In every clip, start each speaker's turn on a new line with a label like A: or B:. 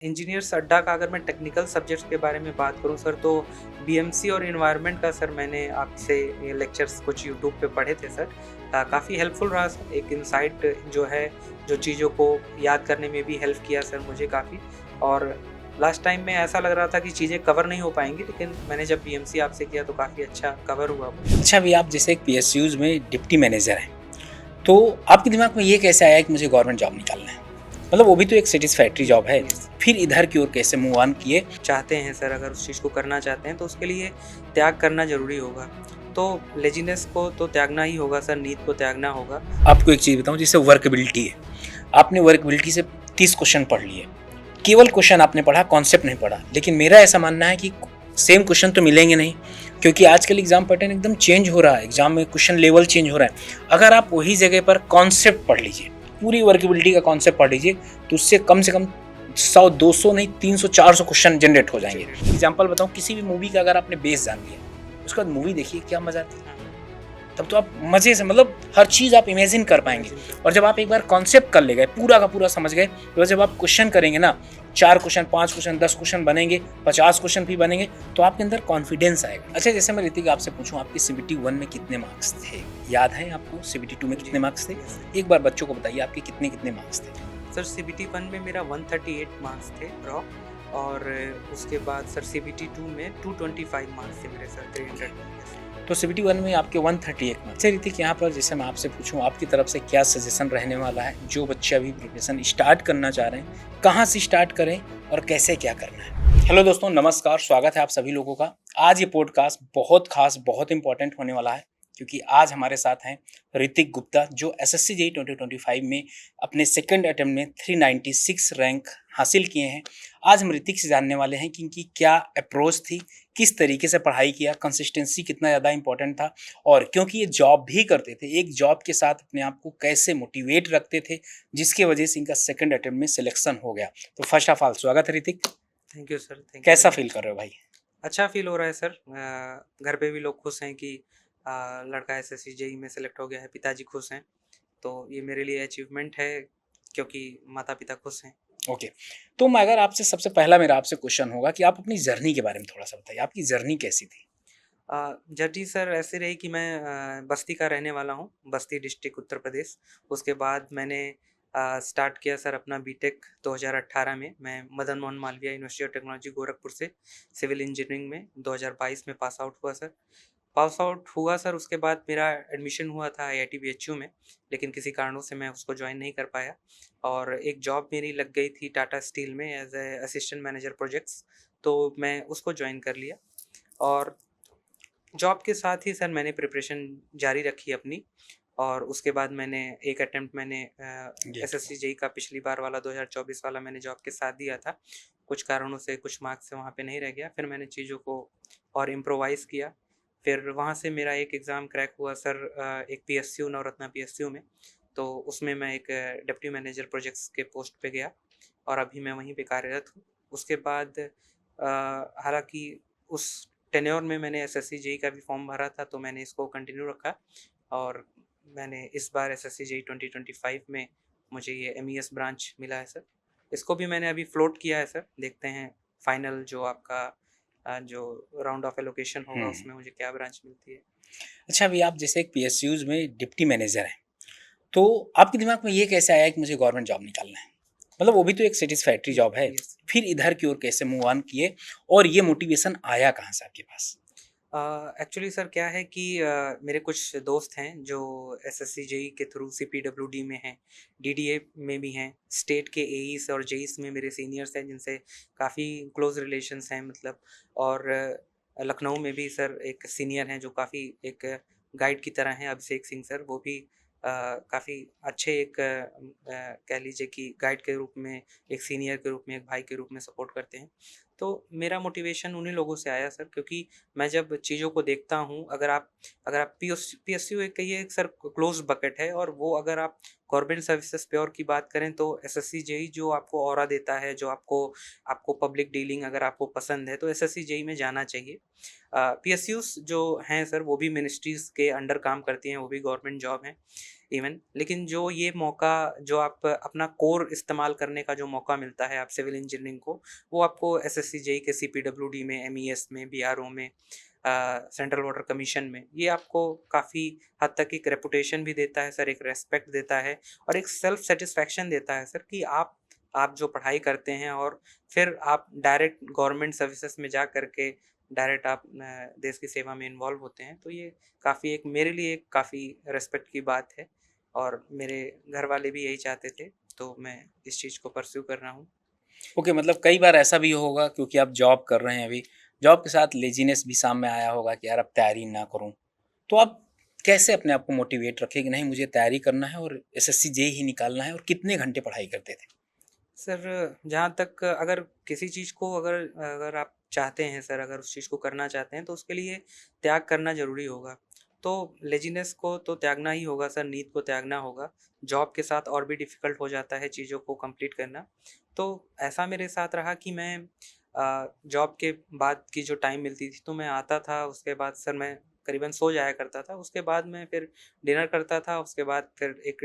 A: Engineers अड्डा का अगर मैं टेक्निकल सब्जेक्ट्स के बारे में बात करूँ सर, तो बीएमसी और एनवायरनमेंट का सर मैंने आपसे ये लेक्चर्स कुछ यूट्यूब पे पढ़े थे सर। काफ़ी हेल्पफुल रहा सर। एक इनसाइट जो है, जो चीज़ों को याद करने में भी हेल्प किया सर मुझे काफ़ी। और लास्ट टाइम में ऐसा लग रहा था कि चीज़ें कवर नहीं हो पाएँगी, लेकिन मैंने जब बीएमसी आपसे किया तो काफ़ी अच्छा कवर हुआ वो।
B: अच्छा, अभी आप जैसे एक पीएसयूज़ में डिप्टी मैनेजर हैं, तो आपके दिमाग में ये कैसे आया कि मुझे गवर्नमेंट जॉब निकालना है? मतलब वो भी तो एक सैटिस्फैक्टरी जॉब है।
A: यस।
B: फिर इधर की ओर कैसे मूव ऑन किए?
A: चाहते हैं सर, अगर उस चीज़ को करना चाहते हैं तो उसके लिए त्याग करना ज़रूरी होगा। तो लेज़ीनेस को तो त्यागना ही होगा सर, नींद को त्यागना होगा।
B: आपको एक चीज़ बताऊँ, जैसे वर्कबिलिटी है। आपने वर्कबिलिटी से 30 क्वेश्चन पढ़ लिए। केवल क्वेश्चन आपने पढ़ा, कॉन्सेप्ट नहीं पढ़ा। लेकिन मेरा ऐसा मानना है कि सेम क्वेश्चन तो मिलेंगे नहीं, क्योंकि आजकल एग्जाम पैटर्न एकदम चेंज हो रहा है। एग्जाम में क्वेश्चन लेवल चेंज हो रहा है। अगर आप वही जगह पर कॉन्सेप्ट पढ़ लीजिए, पूरी वर्कबिलिटी का कॉन्सेप्ट पढ़ लीजिए, तो उससे कम से कम 100-200 नहीं, 300-400 क्वेश्चन जनरेट हो जाएंगे। एग्जाम्पल बताऊँ, किसी भी मूवी का अगर आपने बेस जान लिया, उसके बाद मूवी देखिए क्या मजा आता है। तब तो आप मजे से, मतलब हर चीज़ आप इमेजिन कर पाएंगे। और जब आप एक बार कॉन्सेप्ट कर ले गए, पूरा का पूरा समझ गए, तो जब आप क्वेश्चन करेंगे ना, 4 क्वेश्चन, 5 क्वेश्चन, 10 क्वेश्चन बनेंगे, 50 क्वेश्चन भी बनेंगे, तो आपके अंदर कॉन्फिडेंस आएगा। अच्छा, जैसे मैं ऋतिक आपसे पूछूं, आपके सीबीटी 1 में कितने मार्क्स थे? याद है आपको सीबीटी 2 में कितने मार्क्स थे? एक बार बच्चों को बताइए, आपके कितने कितने मार्क्स थे?
A: सर सीबीटी 1 में मेरा 138 मार्क्स थे रॉ। और उसके बाद सर सीबीटी 2 में 225 मार्क्स थे मेरे सर, 300 में।
B: तो सीबीटी 1 में आपके 138 मार्क्स। अच्छा ऋतिक, यहाँ पर जैसे मैं आपसे पूछूं, आपकी तरफ से क्या सजेशन रहने वाला है? जो बच्चे अभी प्रिपरेशन स्टार्ट करना चाह रहे हैं, कहाँ से स्टार्ट करें और कैसे क्या करना है? हेलो दोस्तों, नमस्कार, स्वागत है आप सभी लोगों का। आज ये पॉडकास्ट बहुत खास, बहुत इंपॉर्टेंट होने वाला है, क्योंकि आज हमारे साथ हैं ऋतिक गुप्ता, जो एसएससी जेईई 2025 में अपने सेकंड अटेम्प्ट में 396 रैंक हासिल किए हैं। आज हम ऋतिक से जानने वाले हैं कि इनकी क्या अप्रोच थी, किस तरीके से पढ़ाई किया, कंसिस्टेंसी कितना ज़्यादा इंपॉर्टेंट था, और क्योंकि ये जॉब भी करते थे, एक जॉब के साथ अपने आप को कैसे मोटिवेट रखते थे, जिसकी वजह से इनका सेकंड अटेम्प्ट में सिलेक्शन हो गया। तो फर्स्ट ऑफ ऑल स्वागत है Hrithik.
A: Thank you sir, thank you
B: कैसा
A: वेरी
B: फील
A: मच।
B: कर रहे हो भाई?
A: अच्छा फील हो रहा है सर। घर पे भी लोग खुश हैं कि लड़का एसएससी जेईई में सेलेक्ट हो गया है, पिताजी खुश हैं। तो ये मेरे लिए अचीवमेंट है, क्योंकि माता पिता खुश हैं।
B: ओके। तो मैं अगर आपसे, सबसे पहला मेरा आपसे क्वेश्चन होगा कि आप अपनी जर्नी के बारे में थोड़ा सा बताइए, आपकी जर्नी कैसी थी?
A: जर्नी सर ऐसे रही कि मैं बस्ती का रहने वाला हूँ, बस्ती डिस्ट्रिक्ट उत्तर प्रदेश। उसके बाद मैंने स्टार्ट किया सर अपना बीटेक 2018 में। मैं Madan Mohan Malviya university of technology Gorakhpur से सिविल इंजीनियरिंग में 2022 में पास आउट हुआ सर। पास आउट हुआ सर, उसके बाद मेरा एडमिशन हुआ था आईआईटी बीएचयू में, लेकिन किसी कारणों से मैं उसको ज्वाइन नहीं कर पाया। और एक जॉब मेरी लग गई थी टाटा स्टील में as a assistant manager projects, तो मैं उसको ज्वाइन कर लिया। और जॉब के साथ ही सर मैंने प्रिपरेशन जारी रखी अपनी। और उसके बाद मैंने एक अटेम्प्ट मैंने
B: गेट
A: एसएससी जेईई का पिछली बार वाला 2024 वाला मैंने जॉब के साथ दिया था। कुछ कारणों से कुछ मार्क्स से वहाँ पे नहीं रह गया, फिर मैंने चीज़ों को और इम्प्रोवाइज़ किया। फिर वहाँ से मेरा एक एग्ज़ाम क्रैक हुआ सर, एक पीएसयू नवरत्ना पीएसयू में। तो उसमें मैं एक डिप्टी मैनेजर प्रोजेक्ट्स के पोस्ट पे गया, और अभी मैं वहीं पे कार्यरत हूँ। उसके बाद हालाँकि उस टेन्योर में मैंने एसएससी जेईई का भी फॉर्म भरा था, तो मैंने इसको कंटिन्यू रखा। और मैंने इस बार एसएससी जेईई 2025 में मुझे ये एमईएस ब्रांच मिला है सर। इसको भी मैंने अभी फ्लोट किया है सर, देखते हैं फाइनल जो आपका जो राउंड ऑफ एलोकेशन होगा
B: हम्म।
A: उसमें मुझे क्या ब्रांच मिलती है।
B: अच्छा, अभी आप जैसे एक पीएसयूज में डिप्टी मैनेजर हैं, तो आपके दिमाग में ये कैसे आया कि मुझे गवर्नमेंट जॉब निकालना है? मतलब वो भी तो एक सैटिस्फैक्टरी जॉब है।
A: यस।
B: फिर इधर की ओर कैसे मूव ऑन किए, और ये मोटिवेशन आया कहाँ से आपके पास?
A: एक्चुअली सर क्या है कि मेरे कुछ दोस्त हैं जो एसएससी जेईई के थ्रू सीपीडब्ल्यूडी में हैं, डीडीए में भी हैं, स्टेट के एईस और जेईस में मेरे सीनियर्स हैं जिनसे काफ़ी क्लोज रिलेशंस हैं मतलब। और लखनऊ में भी सर एक सीनियर हैं जो काफ़ी एक गाइड की तरह हैं, अभिषेक सिंह सर। वो भी काफ़ी अच्छे एक कह लीजिए कि गाइड के रूप में, एक सीनियर के रूप में, एक भाई के रूप में सपोर्ट करते हैं। तो मेरा मोटिवेशन उन्हीं लोगों से आया सर, क्योंकि मैं जब चीज़ों को देखता हूँ, अगर आप पीएसयू एक कहिए सर क्लोज़ बकेट है, और वो अगर आप गवर्नमेंट सर्विसेज प्योर की बात करें तो एसएससी जेईई जो आपको ऑरा देता है, जो आपको आपको पब्लिक डीलिंग अगर आपको पसंद है तो एसएससी जेईई में जाना चाहिए। पीएसयूज़ जो हैं सर वो भी मिनिस्ट्रीज़ के अंडर काम करती हैं, वो भी गवर्नमेंट जॉब हैं। इवन, लेकिन जो ये मौका, जो आप अपना कोर इस्तेमाल करने का जो मौका मिलता है आप सिविल इंजीनियरिंग को, वो आपको एसएससी जेई के सीपीडब्ल्यूडी में, एमईएस में, बीआरओ में, सेंट्रल वाटर कमीशन में, ये आपको काफ़ी हद तक एक रेपुटेशन भी देता है सर, एक रेस्पेक्ट देता है और एक सेल्फ सेटिस्फैक्शन देता है सर कि आप जो पढ़ाई करते हैं और फिर आप डायरेक्ट गवर्नमेंट सर्विसेज में जा करके डायरेक्ट आप देश की सेवा में इन्वॉल्व होते हैं, तो ये काफ़ी एक मेरे लिए एक काफ़ी रिस्पेक्ट की बात है और मेरे घर वाले भी यही चाहते थे, तो मैं इस चीज़ को परस्यू कर रहा हूँ।
B: ओके, मतलब कई बार ऐसा भी होगा क्योंकि आप जॉब कर रहे हैं अभी, जॉब के साथ लेज़ीनेस भी सामने आया होगा कि यार अब तैयारी ना करूँ। तो आप कैसे अपने आप को मोटिवेट रखें कि नहीं मुझे तैयारी करना है और एसएससी जेईई ही निकालना है और कितने घंटे पढ़ाई करते थे?
A: सर, जहाँ तक अगर किसी चीज़ को अगर अगर आप चाहते हैं सर, अगर उस चीज़ को करना चाहते हैं तो उसके लिए त्याग करना ज़रूरी होगा। तो लेज़ीनेस को तो त्यागना ही होगा सर, नींद को त्यागना होगा। जॉब के साथ और भी डिफ़िकल्ट हो जाता है चीज़ों को कंप्लीट करना। तो ऐसा मेरे साथ रहा कि मैं जॉब के बाद की जो टाइम मिलती थी तो मैं आता था, उसके बाद सर मैं करीबन सो जाया करता था। उसके बाद मैं फिर डिनर करता था, उसके बाद फिर एक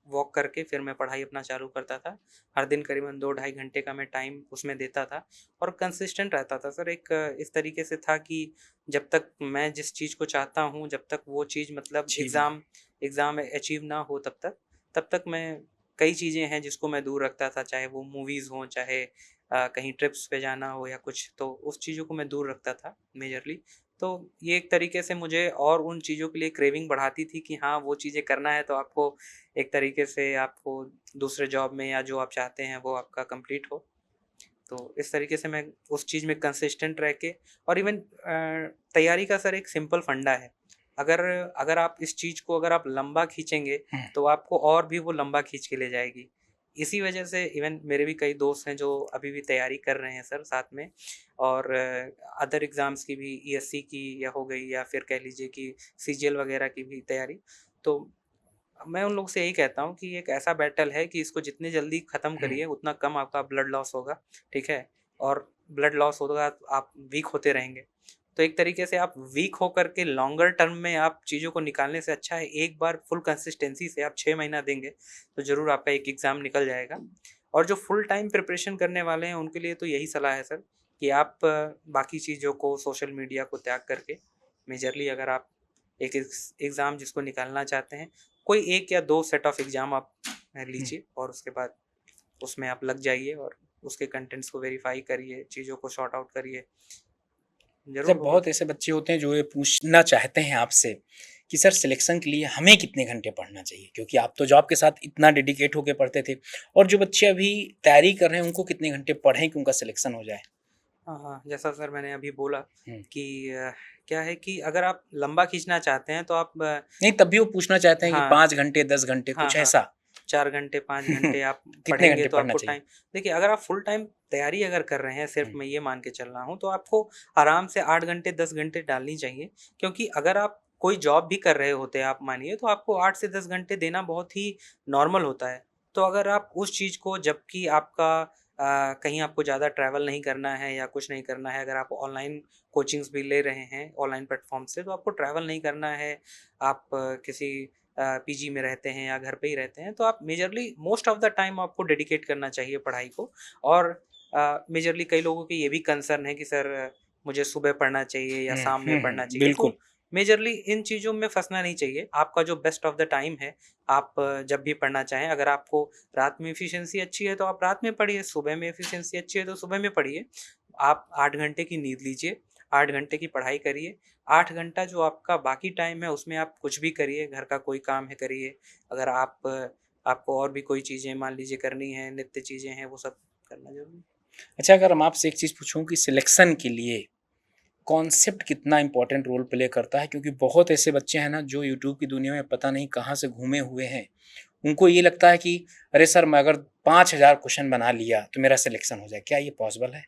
A: वॉक करके फिर मैं पढ़ाई अपना चालू करता था। हर दिन करीबन 2 ढाई घंटे का मैं टाइम उसमें देता था और कंसिस्टेंट रहता था सर। एक इस तरीके से था कि जब तक मैं जिस चीज़ को चाहता हूँ, जब तक वो चीज़ मतलब
B: अचीव ना
A: एग्ज़ाम एग्ज़ाम अचीव ना हो तब तक मैं कई चीज़ें हैं जिसको मैं दूर रखता था, चाहे वो मूवीज़ हों, चाहे कहीं ट्रिप्स पे जाना हो या कुछ, तो उस चीज़ों को मैं दूर रखता था मेजरली। तो ये एक तरीके से मुझे और उन चीज़ों के लिए क्रेविंग बढ़ाती थी कि हाँ, वो चीज़ें करना है तो आपको एक तरीके से आपको दूसरे जॉब में या जो आप चाहते हैं वो आपका कंप्लीट हो। तो इस तरीके से मैं उस चीज़ में कंसिस्टेंट रह के और इवन तैयारी का सर एक सिंपल फंडा है। अगर अगर आप इस चीज़ को अगर आप लंबा खींचेंगे,
B: हुँ,
A: तो आपको और भी वो लंबा खींच के ले जाएगी। इसी वजह से इवन मेरे भी कई दोस्त हैं जो अभी भी तैयारी कर रहे हैं सर साथ में और अदर एग्ज़ाम्स की भी, ईएससी की या हो गई या फिर कह लीजिए कि सीजीएल वगैरह की भी तैयारी। तो मैं उन लोगों से यही कहता हूँ कि एक ऐसा बैटल है कि इसको जितनी जल्दी ख़त्म
B: हुँ।
A: करिए उतना कम आपका ब्लड लॉस होगा, ठीक है? और ब्लड लॉस होगा तो आप वीक होते रहेंगे। तो एक तरीके से आप वीक होकर के लॉन्गर टर्म में आप चीज़ों को निकालने से अच्छा है एक बार फुल कंसिस्टेंसी से आप 6 महीना देंगे, तो ज़रूर आपका एक एग्ज़ाम निकल जाएगा। और जो फुल टाइम प्रिपरेशन करने वाले हैं उनके लिए तो यही सलाह है सर कि आप बाकी चीज़ों को, सोशल मीडिया को त्याग करके मेजरली अगर आप एक एग्ज़ाम जिसको निकालना चाहते हैं, कोई 1 या 2 सेट ऑफ एग्ज़ाम आप
B: हुँ।
A: लीजिए और उसके बाद उसमें आप लग जाइए और उसके कंटेंट्स को वेरीफ़ाई करिए, चीज़ों को सॉर्ट आउट करिए, ज़रूर
B: जब
A: होगा।
B: बहुत ऐसे बच्चे होते हैं जो ये पूछना चाहते हैं आपसे कि सर सिलेक्शन के लिए हमें कितने घंटे पढ़ना चाहिए? क्योंकि आप तो जॉब के साथ इतना डेडिकेट होके पढ़ते थे और जो बच्चे अभी तैयारी कर रहे हैं उनको कितने घंटे पढ़ें कि उनका सिलेक्शन हो जाए?
A: हाँ, हाँ, जैसा सर मैंने अभी बोला
B: हुँ।
A: कि क्या है कि अगर आप लंबा खींचना चाहते हैं तो आप
B: नहीं तब भी वो पूछना चाहते हैं कि
A: हाँ,
B: 5 घंटे, 10 घंटे
A: हाँ,
B: कुछ
A: हाँ,
B: ऐसा?
A: 4 घंटे, 5 घंटे आप
B: कितने
A: पढ़ेंगे
B: घंटे
A: तो
B: पढ़ना
A: आपको
B: चाहिए?
A: टाइम, देखिए अगर आप फुल टाइम तैयारी अगर कर रहे हैं, सिर्फ़
B: हुँ,
A: मैं ये मान के चल रहा हूँ, तो आपको आराम से 8 घंटे, 10 घंटे डालनी चाहिए। क्योंकि अगर आप कोई जॉब भी कर रहे होते हैं आप मानिए, तो आपको 8 से 10 घंटे देना बहुत ही नॉर्मल होता है। तो अगर आप उस चीज़ को, जबकि आपका कहीं आपको ज़्यादा ट्रैवल नहीं करना है या कुछ नहीं करना है, अगर आप ऑनलाइन कोचिंग्स भी ले रहे हैं ऑनलाइन प्लेटफ़ॉर्म से, तो आपको ट्रैवल नहीं करना है, आप किसी पीजी में रहते हैं या घर पे ही रहते हैं, तो आप majorly most of the time आपको डेडिकेट करना चाहिए पढ़ाई को। और मेजरली कई लोगों की ये भी कंसर्न है कि सर मुझे सुबह पढ़ना चाहिए या
B: हुँ,
A: शाम में
B: हुँ,
A: पढ़ना
B: हुँ,
A: चाहिए,
B: बिल्कुल।
A: तो मेजरली इन चीज़ों में फँसना नहीं चाहिए। आपका जो बेस्ट ऑफ द टाइम है, आप जब भी पढ़ना चाहें, अगर आपको रात में एफिशिएंसी अच्छी है, तो आप रात में पढ़िए, सुबह में एफिशिएंसी अच्छी है, तो सुबह में पढ़िए। आप 8 घंटे की नींद लीजिए, 8 घंटे की पढ़ाई करिए, 8 घंटा जो आपका बाकी टाइम है उसमें आप कुछ भी करिए, घर का कोई काम है करिए। अगर आपको और भी कोई चीज़ें मान लीजिए करनी है, नित्य चीज़ें हैं, वो सब करना ज़रूरी है।
B: अच्छा अगर हम आपसे एक चीज़ पूछूँ कि सिलेक्शन के लिए कॉन्सेप्ट कितना इम्पोर्टेंट रोल प्ले करता है? क्योंकि बहुत ऐसे बच्चे हैं ना जो यूट्यूब की दुनिया में पता नहीं कहाँ से घूमे हुए हैं। उनको ये लगता है कि अरे सर मैं अगर 5000 क्वेश्चन बना लिया तो मेरा सिलेक्शन हो जाए। क्या ये पॉसिबल है?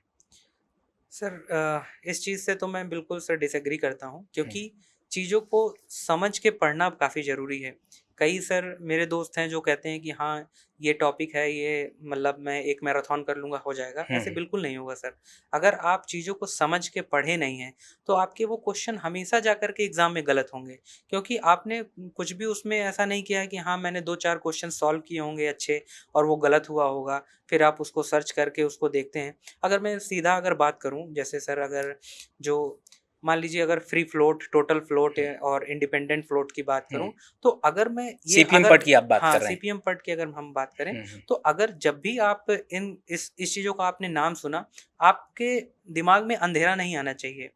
A: सर, इस चीज़ से तो मैं बिल्कुल सर डिसएग्री करता हूँ,
B: हुँ,
A: क्योंकि चीज़ों को समझ के पढ़ना काफ़ी ज़रूरी है। कई सर मेरे दोस्त हैं जो कहते हैं कि हाँ, ये टॉपिक है, ये मतलब मैं एक मैराथन कर लूँगा, हो जाएगा। ऐसे
B: हम्म।
A: बिल्कुल नहीं होगा सर। अगर आप चीज़ों को समझ के पढ़े नहीं हैं, तो आपके वो क्वेश्चन हमेशा जा कर के एग्ज़ाम में गलत होंगे। क्योंकि आपने कुछ भी उसमें ऐसा नहीं किया है कि हाँ, मैंने 2-4 क्वेश्चन सॉल्व किए होंगे अच्छे और वो गलत हुआ होगा, फिर आप उसको सर्च करके उसको देखते हैं। अगर मैं सीधा अगर बात करूँ, जैसे सर अगर जो मान लीजिए अगर फ्री फ्लोट, टोटल फ्लोट
B: हम्म।
A: और इंडिपेंडेंट फ्लोट की बात
B: हम्म।
A: करूँ, तो अगर मैं ये
B: सीपीएम
A: अगर
B: पट की आप बात
A: हाँ,
B: कर रहे हैं।
A: सीपीएम पट की अगर हम बात करें,
B: हम्म।
A: तो अगर जब भी आप इन इस चीज़ों का आपने नाम सुना, आपके दिमाग में अंधेरा नहीं आना चाहिए।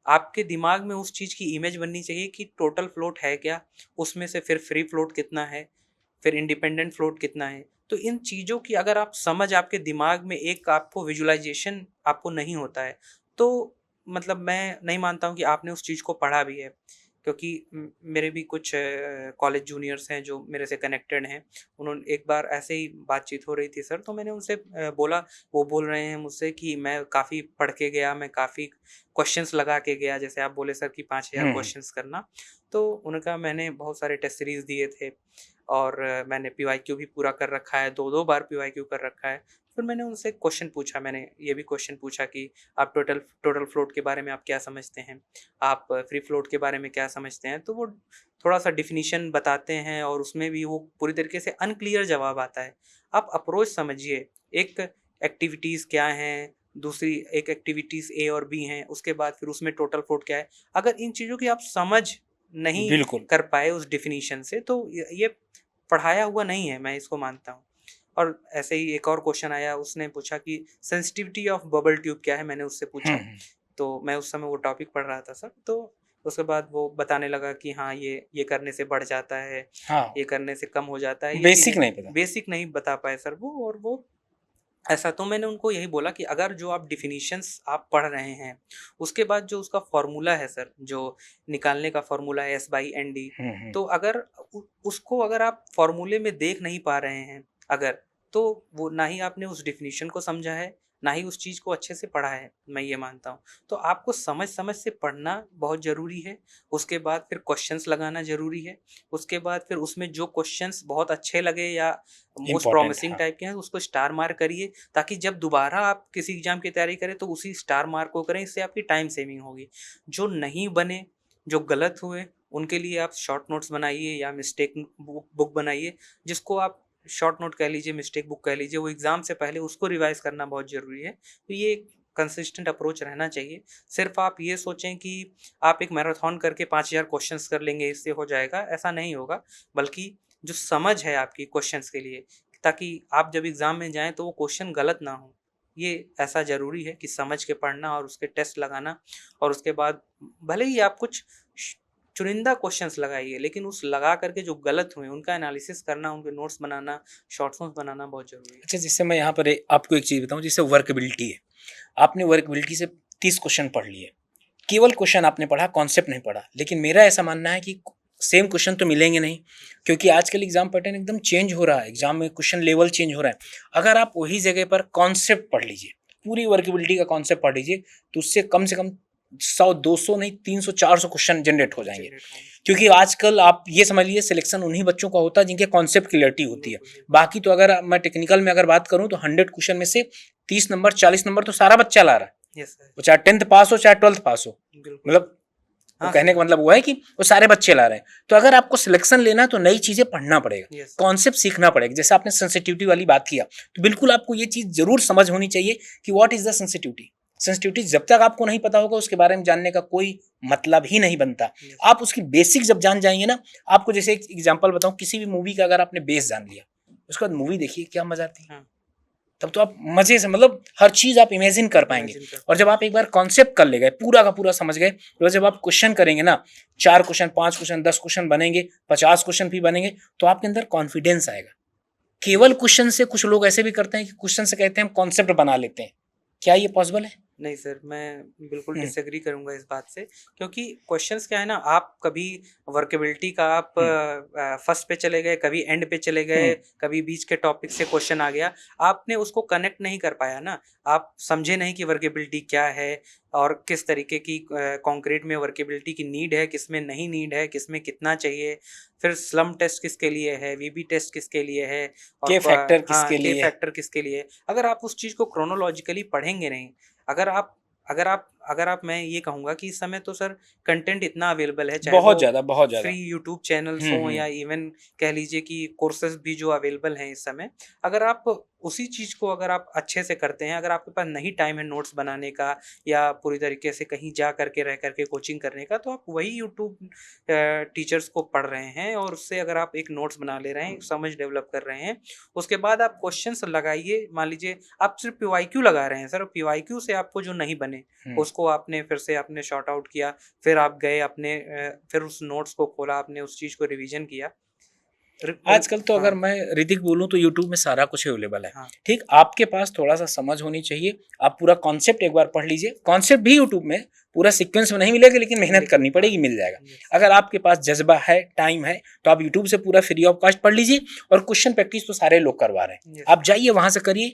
A: आपके दिमाग में उस चीज़ की इमेज बननी चाहिए कि टोटल फ्लोट है क्या? उसमें से फिर फ्री फ्लोट कितना है? फिर इंडिपेंडेंट फ्लोट कितना है? तो इन चीज़ों की अगर आप समझ आपके दिमाग में एक आपको विजुअलाइज़ेशन आपको नहीं होता है, तो मतलब मैं नहीं मानता हूँ कि आपने उस चीज़ को पढ़ा भी है। क्योंकि मेरे भी कुछ कॉलेज जूनियर्स हैं जो मेरे से कनेक्टेड हैं। उन्होंने एक बार ऐसे ही बातचीत हो रही थी सर, तो मैंने उनसे बोला, वो बोल रहे हैं मुझसे कि मैं काफ़ी पढ़ के गया, मैं काफ़ी क्वेश्चन्स लगा के गया, जैसे आप बोले सर कि 5000
B: हम्म।
A: क्वेश्चन्स करना। तो उन्होंने कहा मैंने बहुत सारे टेस्ट सीरीज़ दिए थे और मैंने पीवाईक्यू भी पूरा कर रखा है, 2-2 बार पीवाईक्यू कर रखा है। फिर मैंने उनसे क्वेश्चन पूछा, मैंने ये भी क्वेश्चन पूछा कि आप टोटल टोटल फ्लोट के बारे में आप क्या समझते हैं? आप फ्री फ्लोट के बारे में क्या समझते हैं? तो वो थोड़ा-सा डेफ़िनिशन बताते हैं और उसमें भी वो पूरी तरीके से अनक्लियर जवाब आता है। आप अप्रोच समझिए, एक एक्टिविटीज़ क्या हैं, दूसरी एक एक्टिविटीज़ ए और बी हैं, उसके बाद फिर उसमें टोटल फ्लोट क्या है। अगर इन चीज़ों की आप समझ नहीं
B: बिल्कुल।
A: कर पाए उस डेफ़िनिशन से, तो ये पढ़ाया हुआ नहीं है, मैं इसको मानता हूँ। और ऐसे ही एक और क्वेश्चन आया, उसने पूछा कि सेंसिटिविटी ऑफ बबल ट्यूब क्या है? मैंने उससे पूछा,
B: हम्म।
A: तो मैं उस समय वो टॉपिक पढ़ रहा था सर, तो उसके बाद वो बताने लगा कि हाँ, ये करने से बढ़ जाता है,
B: हाँ,
A: ये करने से कम हो जाता है, ये
B: बेसिक
A: चीज़ें
B: नहीं पता।
A: बेसिक नहीं बता पाए सर वो, और वो ऐसा तो मैंने उनको यही बोला कि अगर जो आप डेफिनिशंस आप पढ़ रहे हैं, उसके बाद जो उसका फ़ॉर्मूला है सर, जो निकालने का फ़ॉर्मूला है S/N/D,
B: हम्म।
A: तो अगर उसको अगर आप फ़ॉर्मूले में देख नहीं पा रहे हैं अगर, तो वो ना ही आपने उस डेफिनिशन को समझा है, ना ही उस चीज़ को अच्छे से पढ़ा है, मैं ये मानता हूँ। तो आपको समझ-समझ से पढ़ना बहुत ज़रूरी है, उसके बाद फिर क्वेश्चन्स लगाना ज़रूरी है, उसके बाद फिर उसमें जो क्वेश्चन्स बहुत अच्छे लगे या मोस्ट
B: इम्पोर्टेंट,
A: प्रॉमिसिंग
B: हाँ।
A: टाइप के हैं, उसको स्टार मार्क करिए, ताकि जब दोबारा आप किसी एग्ज़ाम की तैयारी करें तो उसी स्टार मार्क को करें, इससे आपकी टाइम सेविंग होगी। जो नहीं बने, जो गलत हुए, उनके लिए आप शॉर्ट नोट्स बनाइए या मिस्टेक बुक बनाइए, जिसको आप शॉर्ट नोट कह लीजिए, मिस्टेक बुक कह लीजिए, वो एग्ज़ाम से पहले उसको रिवाइज़ करना बहुत ज़रूरी है। तो ये एक कंसिस्टेंट अप्रोच रहना चाहिए। सिर्फ़ आप ये सोचें कि आप एक मैराथन करके 5000 क्वेश्चन्स कर लेंगे, इससे हो जाएगा, ऐसा नहीं होगा। बल्कि जो समझ है आपकी क्वेश्चन्स के लिए, ताकि आप जब एग्ज़ाम में जाएँ तो वो क्वेश्चन गलत ना हो। ये ऐसा ज़रूरी है कि समझ के पढ़ना और उसके टेस्ट लगाना, और उसके बाद भले ही आप कुछ श चुनिंदा क्वेश्चन्स लगाइए, लेकिन उस लगा कर के जो गलत हुए उनका एनालिसिस करना, उनके नोट्स बनाना, शॉर्ट नोट्स बनाना बहुत ज़रूरी है।
B: अच्छा, जैसे मैं यहाँ पर आपको एक चीज़ बताऊँ, जैसे वर्कबिलिटी है। आपने वर्कबिलिटी से 30 क्वेश्चन पढ़ लिए। केवल क्वेश्चन आपने पढ़ा, कॉन्सेप्ट नहीं पढ़ा। लेकिन मेरा ऐसा मानना है कि सेम क्वेश्चन तो मिलेंगे नहीं, क्योंकि आजकल एग्जाम पैटर्न एकदम चेंज हो रहा है, एग्जाम में क्वेश्चन लेवल चेंज हो रहा है। अगर आप वही जगह पर कॉन्सेप्ट पढ़ लीजिए, पूरी वर्केबिलिटी का कॉन्सेप्ट पढ़ लीजिए, तो उससे कम से कम 100-200 नहीं, 300-400 क्वेश्चन जनरेट हो जाएंगे।
A: जनरेट होंगे।
B: क्योंकि आजकल आप ये समझ लीजिए, सिलेक्शन उन्हीं बच्चों का होता है जिनके कॉन्सेप्ट क्लियरिटी होती है।
A: बिल्कुल, बिल्कुल।
B: बाकी तो अगर मैं टेक्निकल में अगर बात करूं तो 100 क्वेश्चन में से 30 नंबर 40 नंबर तो सारा बच्चा ला रहा है,
A: यस सर।
B: वो चाहे 10th पास हो चाहे 12th पास हो।
A: बिल्कुल।
B: मतलब वो
A: हाँ
B: कहने
A: सर,
B: का
A: हाँ।
B: मतलब वो है कि वो सारे बच्चे ला रहे हैं। तो अगर आपको सिलेक्शन लेना है तो नई चीजें पढ़ना पड़ेगा,
A: यस सर।
B: कॉन्सेप्ट सीखना पड़ेगा। जैसे आपने सेंसिटिविटी वाली बात किया, तो बिल्कुल आपको ये चीज जरूर समझ होनी चाहिए कि what is the sensitivity. Sensitivity जब तक आपको नहीं पता होगा, उसके बारे में जानने का कोई मतलब ही नहीं बनता।
A: यस।
B: आप उसकी बेसिक जब जान जाएंगे ना, आपको जैसे एक एग्जांपल बताऊं, किसी भी मूवी का अगर आपने बेस जान लिया, उसके बाद मूवी देखिए क्या मजा आती है।
A: हाँ,
B: तब तो आप मजे से, मतलब हर चीज आप इमेजिन कर पाएंगे।
A: इमेजिन कर
B: और जब
A: पाएँगे।
B: आप एक बार कॉन्सेप्ट कर ले गए, पूरा का पूरा समझ गए, तो जब आप क्वेश्चन करेंगे ना, 4 क्वेश्चन, 5 क्वेश्चन, 10 क्वेश्चन बनेंगे, 50 क्वेश्चन भी बनेंगे, तो आपके अंदर कॉन्फिडेंस आएगा। केवल
A: यस।
B: क्वेश्चन से कुछ लोग ऐसे भी करते हैं कि क्वेश्चन से कहते हैं हम कॉन्सेप्ट बना लेते हैं। क्या ये पॉसिबल है?
A: नहीं सर, मैं बिल्कुल
B: हम्म।
A: डिसएग्री करूँगा इस बात से, क्योंकि क्वेश्चंस क्या है ना, आप कभी वर्केबिलिटी का आप
B: हम्म।
A: फर्स्ट पे चले गए, कभी एंड पे चले गए,
B: हम्म।
A: कभी बीच के टॉपिक से क्वेश्चन आ गया, आपने उसको कनेक्ट नहीं कर पाया ना, आप समझे नहीं कि वर्केबिलिटी क्या है और किस तरीके की कंक्रीट में वर्केबिलिटी की नीड है, किसमें नहीं नीड है, किसमें कितना चाहिए। फिर स्लम टेस्ट किसके लिए है, वीबी टेस्ट किसके लिए है, और
B: के फैक्टर
A: हाँ,
B: किसके
A: के
B: लिए?
A: फैक्टर किसके लिए है। अगर आप उस चीज़ को क्रोनोलॉजिकली पढ़ेंगे नहीं, अगर आप अगर आप मैं ये कहूँगा कि इस समय तो सर कंटेंट इतना अवेलेबल है, चाहे वो
B: बहुत ज़्यादा।
A: फ्री यूट्यूब चैनल्स हों या इवन कह लीजिए कि कोर्सेज़ भी जो अवेलेबल हैं इस समय, अगर आप उसी चीज़ को अगर आप अच्छे से करते हैं, अगर आपके पास नहीं टाइम है नोट्स बनाने का या पूरी तरीके से कहीं जा करके रह करके कोचिंग करने का, तो आप वही यूट्यूब टीचर्स को पढ़ रहे हैं और उससे अगर आप एक नोट्स बना ले रहे हैं, समझ डेवलप कर रहे हैं, उसके बाद आप क्वेश्चंस लगाइए। मान लीजिए आप सिर्फ पीवाईक्यू लगा रहे हैं सर, पीवाईक्यू से आपको जो नहीं बने उसको आपने फिर से आपने सॉर्ट आउट किया, फिर आप गए अपने फिर उस नोट्स को खोला, आपने उस चीज़ को रिवीजन किया।
B: आजकल तो अगर
A: हाँ,
B: मैं ऋतिक बोलूँ तो यूट्यूब में सारा कुछ अवेलेबल है।
A: हाँ,
B: ठीक, आपके पास थोड़ा-सा समझ होनी चाहिए। आप पूरा कॉन्सेप्ट एक बार पढ़ लीजिए। कॉन्सेप्ट भी यूट्यूब में पूरा सीक्वेंस में नहीं मिलेगा, लेकिन मेहनत करनी
A: हाँ,
B: पड़ेगी, मिल जाएगा।
A: यस,
B: अगर आपके पास जज़्बा है, टाइम है, तो आप यूट्यूब से पूरा फ्री ऑफ कॉस्ट पढ़ लीजिए और क्वेश्चन प्रैक्टिस तो सारे लोग करवा रहे हैं।
A: यस,
B: आप जाइए वहाँ से करिए,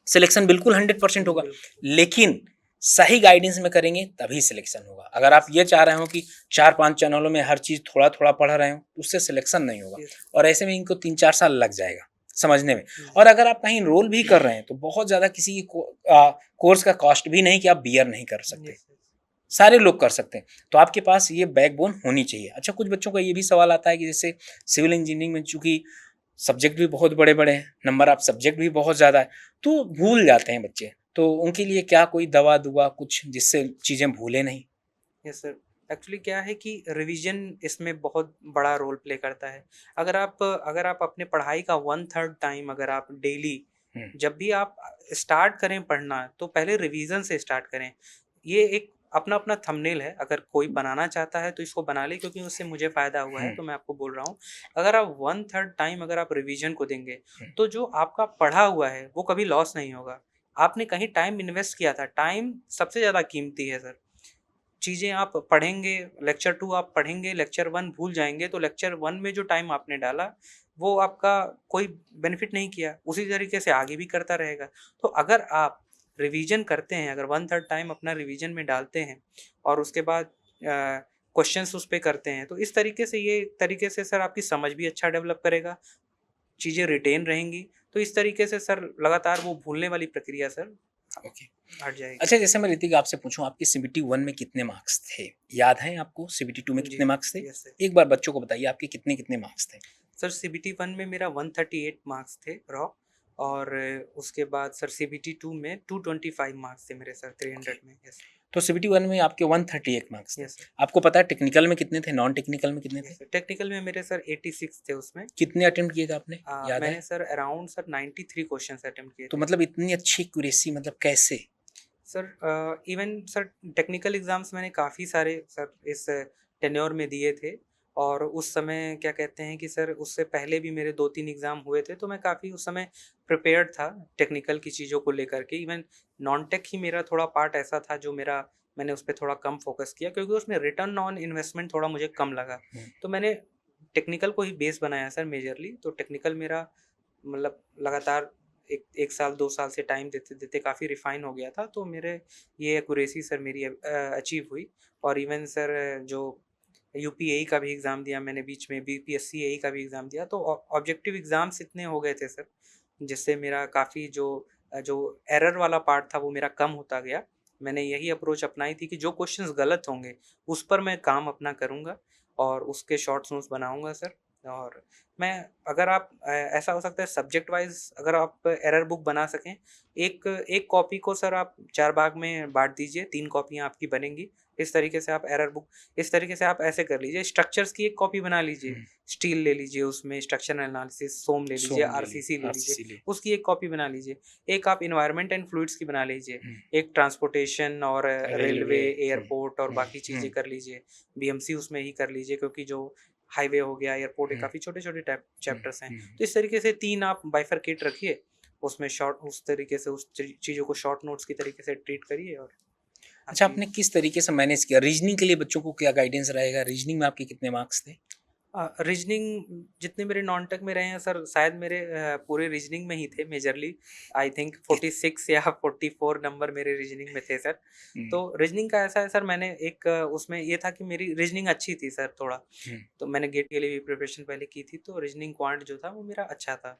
B: सिलेक्शन बिल्कुल 100% होगा।
A: बिल्कुल,
B: लेकिन सही गाइडेंस में करेंगे तभी सिलेक्शन होगा। अगर आप ये चाह रहे हो कि 4-5 चैनलों में हर चीज़ थोड़ा-थोड़ा पढ़ रहे हो, तो उससे सिलेक्शन नहीं होगा
A: यस,
B: और ऐसे में इनको 3-4 साल लग जाएगा समझने में।
A: जी,
B: और अगर आप कहीं एनरोल भी कर रहे हैं, तो बहुत ज़्यादा किसी कोर्स का कॉस्ट भी नहीं कि आप बियर नहीं कर सकते।
A: यस,
B: सारे लोग कर सकते हैं। तो आपके पास ये बैकबोन होनी चाहिए। अच्छा, कुछ बच्चों का ये भी सवाल आता है कि जैसे सिविल इंजीनियरिंग में चूँकि सब्जेक्ट भी बहुत बड़े-बड़े हैं, नंबर ऑफ सब्जेक्ट भी बहुत ज़्यादा है, तो भूल जाते हैं बच्चे। तो उनके लिए क्या कोई दवा-दुवा कुछ जिससे चीज़ें भूलें नहीं?
A: Yes sir. एक्चुअली क्या है कि रिवीजन इसमें बहुत बड़ा रोल प्ले करता है। अगर आप अपने पढ़ाई का 1/3 टाइम अगर आप डेली
B: हुँ,
A: जब भी आप स्टार्ट करें पढ़ना, तो पहले रिवीजन से स्टार्ट करें। ये एक अपना-अपना थंबनेल है, अगर कोई बनाना चाहता है तो इसको बना ले, क्योंकि उससे मुझे फ़ायदा हुआ है,
B: हुँ,
A: तो मैं आपको बोल रहा हूँ। अगर आप 1/3 टाइम अगर आप रिवीजन को देंगे,
B: हुँ,
A: तो जो आपका पढ़ा हुआ है वो कभी लॉस नहीं होगा। आपने कहीं टाइम इन्वेस्ट किया था, टाइम सबसे ज़्यादा कीमती है सर। चीज़ें आप पढ़ेंगे, लेक्चर 2 आप पढ़ेंगे, लेक्चर 1 भूल जाएँगे, तो लेक्चर 1 में जो टाइम आपने डाला, वो आपका कोई बेनिफिट नहीं किया, उसी तरीके से आगे भी करता रहेगा। तो अगर आप रिवीजन करते हैं, अगर 1/3 टाइम अपना रिवीजन में डालते हैं और उसके बाद क्वेश्चन्स उस पे करते हैं, तो इस तरीके से ये तरीके से सर आपकी समझ भी अच्छा डेवलप करेगा, चीज़ें रिटेन रहेंगी, तो इस तरीके से सर लगातार वो भूलने वाली प्रक्रिया सर
B: ओके।
A: हट जाएगी।
B: अच्छा, जैसे मैं ऋतिक आपसे पूछूँ, आपके सीबीटी 1 में कितने मार्क्स थे? याद हैं आपको सीबीटी 2 में
A: जी,
B: कितने मार्क्स थे?
A: Yes sir.
B: एक बार बच्चों को बताइए आपके कितने-कितने मार्क्स थे?
A: सर सीबीटी 1 में मेरा 138 मार्क्स थे रॉ, और उसके बाद सर सीबीटी 2 में 225 मार्क्स थे मेरे सर,
B: ओके।
A: 300 में। यस,
B: तो सीबीटी 1 में आपके 138 मार्क्स थे।
A: यस सर,
B: आपको पता है टेक्निकल में कितने थे, नॉन टेक्निकल में कितने थे?
A: Yes sir. टेक्निकल में मेरे सर 86 थे उसमें।
B: कितने अटेम्प्ट किए थे आपने? याद है?
A: मैंने sir around sir 93 questions attempt किए
B: तो
A: थे।
B: मतलब इतनी अच्छी एक्यूरेसी, मतलब कैसे?
A: Sir even sir technical exams मैंने काफ़ी सारे सर इस टेन्योर में दिए थे, और उस समय क्या कहते हैं कि सर उससे पहले भी मेरे 2-3 एग्ज़ाम हुए थे, तो मैं काफ़ी उस समय प्रिपेयर्ड था टेक्निकल की चीज़ों को लेकर के। इवन नॉन टेक ही मेरा थोड़ा पार्ट ऐसा था जो मेरा मैंने उस पे थोड़ा कम फ़ोकस किया, क्योंकि उसमें रिटर्न ऑन इन्वेस्टमेंट थोड़ा मुझे कम लगा।
B: हुँ,
A: तो मैंने टेक्निकल को ही बेस बनाया सर मेजरली, तो टेक्निकल मेरा मतलब लगातार 1 साल 2 साल से टाइम देते-देते काफ़ी रिफ़ाइन हो गया था, तो मेरे ये एक्यूरेसी सर मेरी अचीव हुई। और इवन सर जो यूपीएई का भी एग्ज़ाम दिया मैंने बीच में, बीपीएससी एई का भी एग्ज़ाम दिया, तो ऑब्जेक्टिव एग्ज़ाम्स इतने हो गए थे सर, जिससे मेरा काफ़ी जो एरर वाला पार्ट था वो मेरा कम होता गया। मैंने यही अप्रोच अपनाई थी कि जो क्वेश्चंस गलत होंगे, उस पर मैं काम अपना करूँगा और उसके शॉर्ट्स नोट्स बनाऊँगा सर। और मैं अगर आप ऐसा हो सकता है सब्जेक्ट वाइज़ अगर आप एरर बुक बना सकें, एक एक कॉपी को सर आप 4 भाग में बाँट दीजिए, 3 कॉपियाँ आपकी बनेंगी। इस तरीके से आप एरर बुक इस तरीके से आप ऐसे कर लीजिए, स्ट्रक्चर्स की एक कॉपी बना लीजिए,
B: हुँ,
A: स्टील ले लीजिए, उसमें स्ट्रक्चरल एनालिसिस, सोम ले लीजिए,
B: सोम ले लिए,
A: आरसीसी ले लीजिए,
B: आरसीसी लिए।
A: उसकी एक कॉपी बना लीजिए। एक आप एनवायरनमेंट एंड फ्लूइड्स की बना लीजिए,
B: हुँ,
A: एक ट्रांसपोर्टेशन और रेलवे,
B: रेलवे। हुँ,
A: एयरपोर्ट और
B: हुँ,
A: बाकी चीज़ें
B: हुँ,
A: कर लीजिए। बीएमसी उसमें ही कर लीजिए, क्योंकि जो हाईवे हो गया, एयरपोर्ट है,
B: हुँ,
A: काफ़ी छोटे-छोटे टैप
B: हुँ,
A: चैप्टर्स हैं।
B: हुँ।
A: तो इस तरीके से 3 आप बाइफरकेट रखिए, उसमें शॉर्ट उस तरीके से उस चीज़ों को शॉर्ट नोट्स की तरीके से ट्रीट करिए, और
B: अच्छा,
A: आपकी
B: आपने किस तरीके से मैनेज किया? रीज़निंग के लिए बच्चों को क्या गाइडेंस रहेगा? रीज़निंग में आपके कितने मार्क्स थे?
A: रीजनिंग जितने मेरे नॉन-टेक में रहे हैं सर, शायद मेरे पूरे रीजनिंग में ही थे मेजरली। आई थिंक 46 या 44 नंबर मेरे रीजनिंग में थे सर।
B: हुँ,
A: तो रीजनिंग का ऐसा है सर, मैंने एक उसमें ये था कि मेरी रीजनिंग अच्छी थी सर थोड़ा।
B: हुँ,
A: तो मैंने गेट के लिए भी प्रिपरेशन पहले की थी, तो रीजनिंग क्वांट जो था वो मेरा अच्छा था।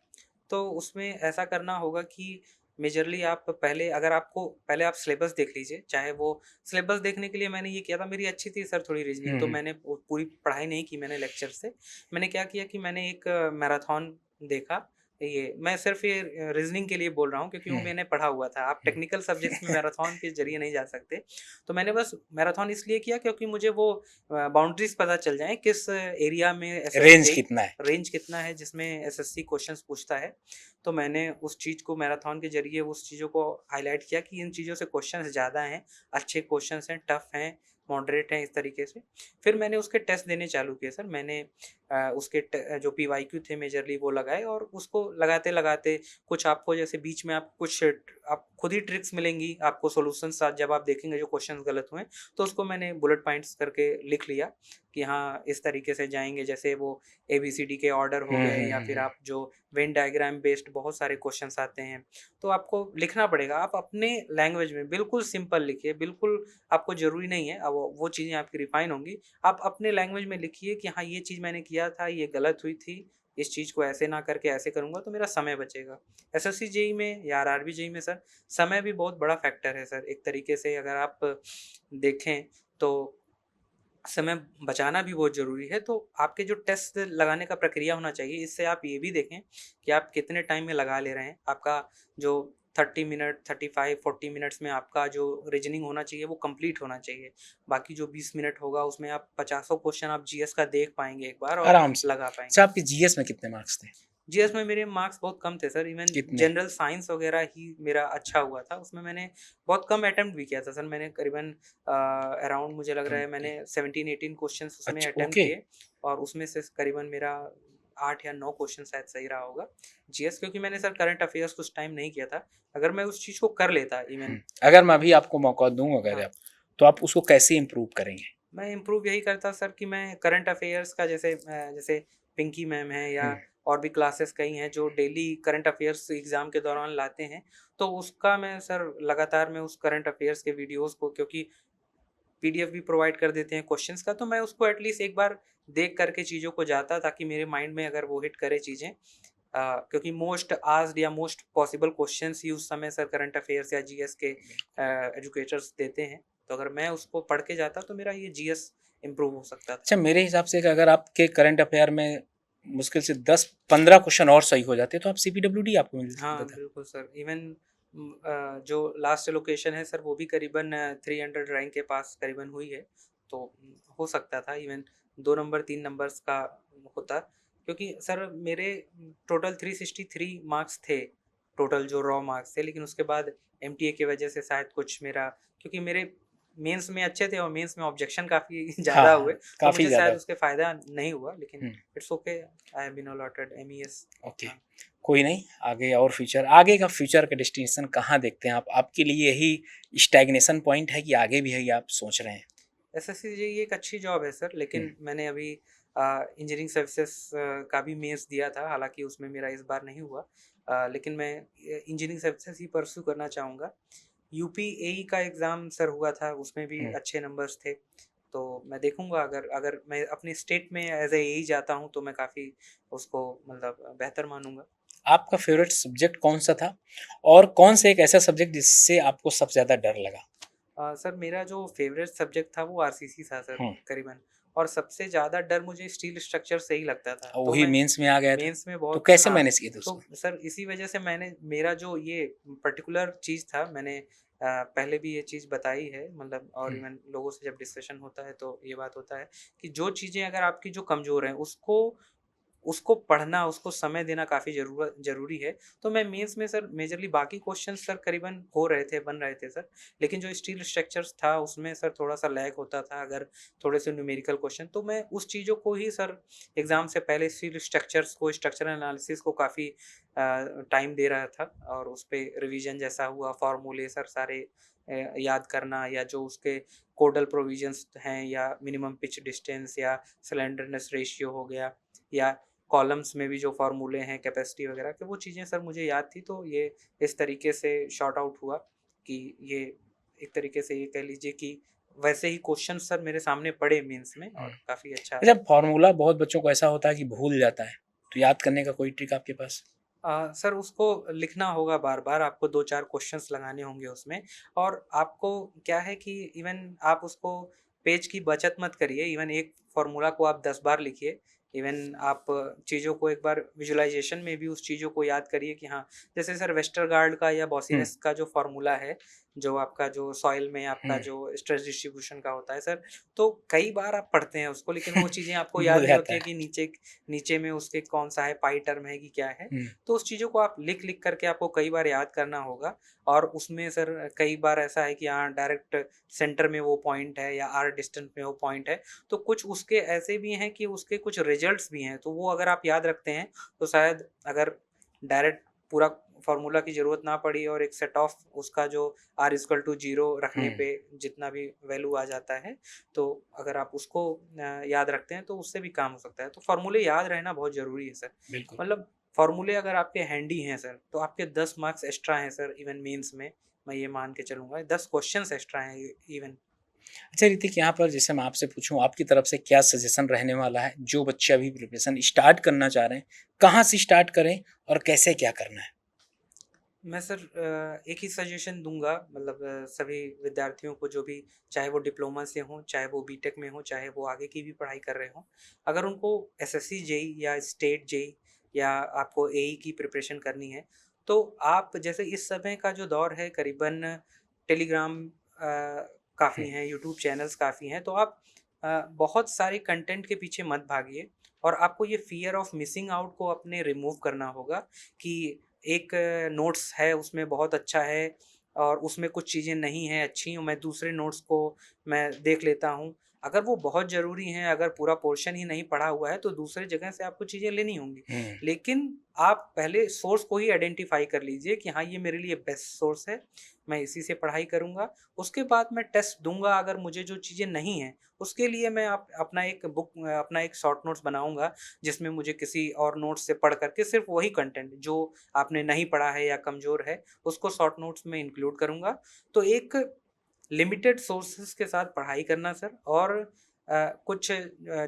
A: तो उसमें ऐसा करना होगा कि मेजरली आप पहले, अगर आपको पहले आप सिलेबस देख लीजिए, चाहे वो सिलेबस देखने के लिए मैंने ये किया था, मेरी अच्छी थी सर थोड़ी रीजनिंग,
B: हुँ,
A: तो
B: हुँ,
A: मैंने पूरी पढ़ाई नहीं की मैंने लेक्चर से। मैंने क्या किया कि मैंने एक मैराथन देखा। ये मैं सिर्फ ये रीजनिंग के लिए बोल रहा हूँ क्योंकि वो
B: हुँ,
A: मैंने पढ़ा हुआ था। आप
B: हुँ।
A: टेक्निकल सब्जेक्ट्स में मैराथन के जरिए नहीं जा सकते। तो मैंने बस मैराथन इसलिए किया क्योंकि मुझे वो बाउंड्रीज पता चल जाए, किस एरिया में एसएससी
B: रेंज
A: जेई
B: कितना है?
A: रेंज कितना है जिसमें एसएससी क्वेश्चंस पूछता है। तो मैंने उस चीज़ को मैराथन के ज़रिए उस चीज़ों को हाइलाइट किया कि इन चीज़ों से क्वेश्चंस ज़्यादा हैं, अच्छे क्वेश्चंस हैं, टफ हैं, मॉडरेट हैं, इस तरीके से। फिर मैंने उसके टेस्ट देने चालू किए सर। मैंने उसके जो पीवाईक्यू थे मेजरली वो लगाए, और उसको लगाते-लगाते कुछ आपको जैसे बीच में आप कुछ आप खुद ही ट्रिक्स मिलेंगी आपको सॉल्यूशंस जब आप देखेंगे जो क्वेश्चंस गलत हुए, तो उसको मैंने बुलेट पॉइंट्स करके लिख लिया कि हाँ, इस तरीके से जाएँगे। जैसे वो एबीसीडी के ऑर्डर हो
B: हुँ,
A: गए,
B: हुँ,
A: या
B: हुँ,
A: फिर
B: हुँ।
A: आप जो वेन डायग्राम बेस्ड बहुत सारे क्वेश्चंस आते हैं, तो आपको लिखना पड़ेगा। आप अपने लैंग्वेज में बिल्कुल सिंपल लिखिए, बिल्कुल आपको ज़रूरी नहीं है अब वो चीज़ें आपकी रिफाइन होंगी। आप अपने लैंग्वेज में लिखिए कि हाँ, ये चीज़ मैंने किया था, ये गलत हुई थी, इस चीज़ को ऐसे ना करके ऐसे करूँगा तो मेरा समय बचेगा। एसएससी जेईई में या आरआरबी जेईई में सर, समय भी बहुत बड़ा फैक्टर है सर। एक तरीके से अगर आप देखें तो समय बचाना भी बहुत ज़रूरी है। तो आपके जो टेस्ट लगाने का प्रक्रिया होना चाहिए, इससे आप ये भी देखें कि आप कितने टाइम में लगा ले रहे हैं। आपका जो 30 मिनट, 35, 40 मिनट्स में आपका जो रीज़निंग होना चाहिए वो कंप्लीट होना चाहिए। बाकी जो 20 मिनट होगा उसमें आप पचासों क्वेश्चन आप जीएस का देख पाएँगे एक बार और
B: आराम से।
A: लगा
B: अच्छा
A: पाएँगे।
B: आपके जीएस में कितने मार्क्स थे?
A: जीएस में मेरे मार्क्स बहुत कम थे सर। इवन
B: कितने?
A: जनरल साइंस वगैरह ही मेरा अच्छा हुआ था। उसमें मैंने बहुत कम अटेम्प्ट भी किया था सर। मैंने करीबन अराउंड मुझे लग रहा है
B: ओके।
A: मैंने 17-18 क्वेश्चन्स उसमें
B: अच्छा
A: अटेम्प्ट
B: ओके।
A: किए, और उसमें से करीबन मेरा 8 या 9 क्वेश्चन शायद सही रहा होगा जीएस, क्योंकि मैंने सर करंट अफेयर्स कुछ टाइम नहीं किया था। अगर मैं उस चीज़ को कर लेता इवन।
B: अगर मैं अभी आपको मौका दूँ अगर
A: हाँ।
B: आप, तो आप उसको कैसे इम्प्रूव करेंगे?
A: मैं इम्प्रूव यही करता सर कि मैं करंट अफेयर्स का जैसे पिंकी मैम है, या
B: हुँ,
A: और भी क्लासेस कई हैं जो डेली करंट अफेयर्स एग्ज़ाम के दौरान लाते हैं। तो उसका मैं सर लगातार मैं उस करंट अफेयर्स के वीडियोज़ को, क्योंकि पीडीएफ भी प्रोवाइड कर देते हैं क्वेश्चंस का, तो मैं उसको एटलीस्ट एक बार देख करके चीज़ों को जाता, ताकि मेरे माइंड में अगर वो हिट करे चीज़ें। क्योंकि मोस्ट आस्क्ड या मोस्ट पॉसिबल क्वेश्चंस ही उस समय सर करंट अफेयर्स या जीएस के एजुकेटर्स देते हैं। तो अगर मैं उसको पढ़ के जाता तो मेरा ये जीएस इम्प्रूव हो सकता था।
B: अच्छा मेरे हिसाब से कि अगर आपके करंट अफेयर में मुश्किल से 10-15 क्वेश्चन और सही हो जाते, तो आप सीपीडब्ल्यूडी आपको मिल सकता
A: हाँ,
B: था।
A: बिल्कुल सर। इवन जो लास्ट एलोकेशन है सर, वो भी करीबन 300 रैंक के पास करीबन हुई है। तो हो सकता था इवन 2 नंबर 3 नंबर्स का होता। क्योंकि सर मेरे टोटल 363 मार्क्स थे, टोटल जो रॉ मार्क्स थे, लेकिन उसके बाद एमटीए की वजह से शायद कुछ मेरा, क्योंकि मेरे मेंस में अच्छे थे और मेंस में ऑब्जेक्शन काफ़ी
B: हाँ,
A: ज़्यादा
B: हाँ,
A: हुए, तो
B: काफ़ी
A: मुझे
B: ज़्यादा।
A: शायद उसके फ़ायदा नहीं हुआ, लेकिन
B: hmm,
A: it's okay, I have been allotted MES.
B: Okay.
A: हाँ।
B: कोई नहीं, आगे और फ्यूचर आगे का फ्यूचर का डेस्टिनेशन कहाँ देखते हैं आप? आपके लिए यही स्टैग्नेशन पॉइंट है कि आगे भी है ये आप सोच रहे हैं?
A: एसएससी जेईई एक अच्छी जॉब है सर,
B: हुँ,
A: लेकिन मैंने अभी इंजीनियरिंग सर्विसेज का भी मेंस दिया था, हालाँकि उसमें मेरा इस बार नहीं हुआ। लेकिन मैं इंजीनियरिंग सर्विसेज ही परस्यू करना चाहूँगा। यूपी एई का एग्ज़ाम सर हुआ था, उसमें भी
B: हुँ।
A: अच्छे नंबर्स थे। तो मैं देखूँगा, अगर अगर मैं अपनी स्टेट में एज़ अ एई जाता हूँ तो मैं काफ़ी उसको मतलब बेहतर मानूँगा।
B: आपका फ़ेवरेट सब्जेक्ट कौन-सा था? और कौन से एक ऐसा सब्जेक्ट जिससे आपको सबसे ज़्यादा डर लगा?
A: सर मेरा जो फ़ेवरेट सब्जेक्ट था वो आरसीसी था सर
B: हुँ,
A: करीबन, और सबसे ज़्यादा डर मुझे स्टील स्ट्रक्चर से ही लगता था।
B: और
A: तो
B: वही
A: मैं
B: मेंस में आ गए थे।
A: मेंस में
B: तो
A: बहुत,
B: कैसे
A: हाँ,
B: मैनेज किए थे
A: तो
B: उसको?
A: सर इसी वजह से मैंने मेरा जो ये पर्टिकुलर चीज़ था, मैंने पहले भी ये चीज़ बताई है, मतलब और
B: हुँ,
A: इवन लोगों से जब डिस्कशन होता है तो ये बात होता है कि जो चीज़ें अगर आपकी जो कमज़ोर हैं उसको उसको पढ़ना, उसको समय देना काफ़ी ज़रूरी है। तो मैं मेंस में सर मेजरली बाकी क्वेश्चंस सर करीबन हो रहे थे, बन रहे थे सर, लेकिन जो स्टील स्ट्रक्चर्स था उसमें सर थोड़ा-सा लैग होता था, अगर थोड़े से न्यूमेरिकल क्वेश्चन, तो मैं उस चीज़ों को ही सर एग्ज़ाम से पहले स्टील स्ट्रक्चर्स को, स्ट्रक्चरल एनालिसिस को काफ़ी टाइम दे रहा था, और उस पे रिवीजन जैसा हुआ, फ़ॉर्मूले सर सारे याद करना, या जो उसके कोडल प्रोविजंस हैं, या मिनिमम पिच डिस्टेंस, या स्लेंडरनेस रेशियो हो गया, या कॉलम्स में भी जो फ़ॉर्मूले हैं कैपेसिटी वगैरह के, वो चीज़ें सर मुझे याद थी। तो ये इस तरीके से सॉर्ट आउट हुआ कि ये एक तरीके से ये कह लीजिए कि वैसे ही क्वेश्चन सर मेरे सामने पड़े मेंस में, और काफ़ी अच्छा।
B: अच्छा, फॉर्मूला बहुत बच्चों को ऐसा होता है कि भूल जाता है, तो याद करने का कोई ट्रिक आपके पास?
A: सर उसको लिखना होगा बार-बार, आपको 2-4 क्वेश्चन्स लगाने होंगे उसमें, और आपको क्या है कि इवन आप उसको पेज की बचत मत करिए, इवन एक फ़ॉर्मूला को आप 10 बार लिखिए, इवन आप चीज़ों को एक बार विजुअलाइज़ेशन में भी उस चीज़ों को याद करिए कि हाँ, जैसे सर वेस्टरगार्ड का या
B: हुँ,
A: बॉसिनेस का जो फ़ॉर्मूला है, जो आपका जो सॉइल में आपका
B: हुँ।
A: जो स्ट्रेस डिस्ट्रीब्यूशन का होता है सर, तो कई बार आप पढ़ते हैं उसको, लेकिन वो चीज़ें आपको याद
B: भूल
A: नहीं
B: जाता
A: होती है
B: है।
A: कि नीचे नीचे में उसके कौन-सा है, पाई टर्म है कि क्या है।
B: हुँ,
A: तो उस चीज़ों को आप लिख-लिख करके आपको कई बार याद करना होगा, और उसमें सर कई बार ऐसा है कि हाँ, डायरेक्ट सेंटर में वो पॉइंट है, या आर डिस्टेंस में वो पॉइंट है, तो कुछ उसके ऐसे भी हैं कि उसके कुछ रिजल्ट्स भी हैं, तो वो अगर आप याद रखते हैं, तो शायद अगर डायरेक्ट पूरा फ़ॉर्मूला की ज़रूरत ना पड़ी, और एक सेट ऑफ उसका जो r=0 रखने
B: हुँ,
A: पे जितना भी वैल्यू आ जाता है, तो अगर आप उसको याद रखते हैं, तो उससे भी काम हो सकता है। तो फ़ॉर्मूले याद रहना बहुत ज़रूरी है सर।
B: बिल्कुल।
A: मतलब फ़ॉर्मूले अगर आपके हैंडी हैं सर, तो आपके 10 मार्क्स एक्स्ट्रा हैं सर इवन मेंस में, मैं ये मान के चलूँगा, 10 क्वेश्चन्स एक्स्ट्रा हैं इवन।
B: अच्छा ऋतिक, यहाँ पर जैसे मैं आपसे पूछूँ, आपकी तरफ से क्या सजेशन रहने वाला है, जो बच्चे अभी प्रिपरेशन स्टार्ट करना चाह रहे हैं, कहाँ से स्टार्ट करें और कैसे क्या करना है?
A: मैं सर एक ही सजेशन दूँगा, मतलब सभी विद्यार्थियों को, जो भी, चाहे वो डिप्लोमा से हों, चाहे वो बीटेक में हों, चाहे वो आगे की भी पढ़ाई कर रहे हों। अगर उनको एसएससी जेईई या स्टेट जेईई या आपको एई की प्रिपरेशन करनी है, तो आप जैसे इस समय का जो दौर है, करीबन टेलीग्राम
B: हुँ,
A: काफ़ी हैं, यूट्यूब चैनल्स काफ़ी हैं, तो आप बहुत सारे कंटेंट के पीछे मत भागिए, और आपको ये फ़ियर ऑफ मिसिंग आउट को अपने रिमूव करना होगा कि एक नोट्स है उसमें बहुत अच्छा है, और उसमें कुछ चीज़ें नहीं हैं अच्छी, मैं दूसरे नोट्स को मैं देख लेता हूँ। अगर वो बहुत ज़रूरी हैं, अगर पूरा पोर्शन ही नहीं पढ़ा हुआ है, तो दूसरी जगह से आपको चीज़ें लेनी होंगी।
B: हुँ,
A: लेकिन आप पहले सोर्स को ही आइडेंटिफ़ाई कर लीजिए कि हाँ, ये मेरे लिए बेस्ट सोर्स है, मैं इसी से पढ़ाई करूँगा। उसके बाद मैं टेस्ट दूँगा, अगर मुझे जो चीज़ें नहीं हैं, उसके लिए मैं अपना एक शॉर्ट नोट्स बनाऊँगा, जिसमें मुझे किसी और नोट्स से पढ़ कर के सिर्फ़ वही कंटेंट जो आपने नहीं पढ़ा है या कमज़ोर है, उसको शॉर्ट नोट्स में इंक्लूड करूँगा। तो एक लिमिटेड सोर्सेज़ के साथ पढ़ाई करना सर, और कुछ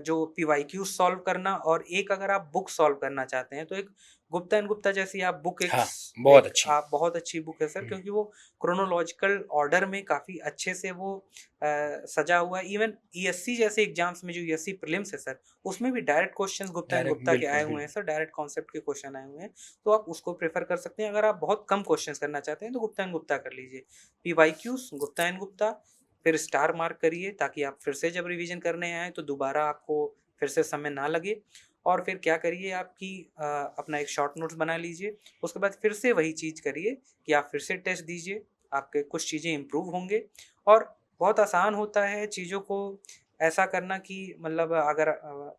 A: जो पीवाईक्यूज़ सॉल्व करना, और एक अगर आप बुक सॉल्व करना चाहते हैं, तो एक गुप्ता एंड गुप्ता जैसी आप बुक,
B: हाँ, बहुत अच्छी।
A: आप बहुत अच्छी बुक है सर,
B: हुँ,
A: क्योंकि वो क्रोनोलॉजिकल ऑर्डर में काफ़ी अच्छे से वो सजा हुआ है। इवन ईएससी जैसे एग्ज़ाम्स में, जो ईएससी प्रीलिम्स है सर, उसमें भी direct questions Gupta and
B: direct
A: Gupta के
B: बिल्कुल,
A: आए हुए हैं
B: बिल्कुल।
A: सर, डायरेक्ट कॉन्सेप्ट के क्वेश्चन आए हुए हैं। तो आप उसको प्रेफ़र कर सकते हैं। अगर आप बहुत कम क्वेश्चंस करना चाहते हैं, तो गुप्ता एंड गुप्ता कर लीजिए। पीवाईक्यूज़, गुप्ता एंड गुप्ता, फिर स्टार मार्क करिए, ताकि आप फिर से जब रिवीजन करने आएँ, तो दोबारा आपको फिर से समय ना लगे। और फिर क्या करिए, अपना एक शॉर्ट नोट्स बना लीजिए। उसके बाद फिर से वही चीज़ करिए कि आप फिर से टेस्ट दीजिए, आपके कुछ चीज़ें इम्प्रूव होंगे। और बहुत आसान होता है चीज़ों को ऐसा करना कि मतलब अगर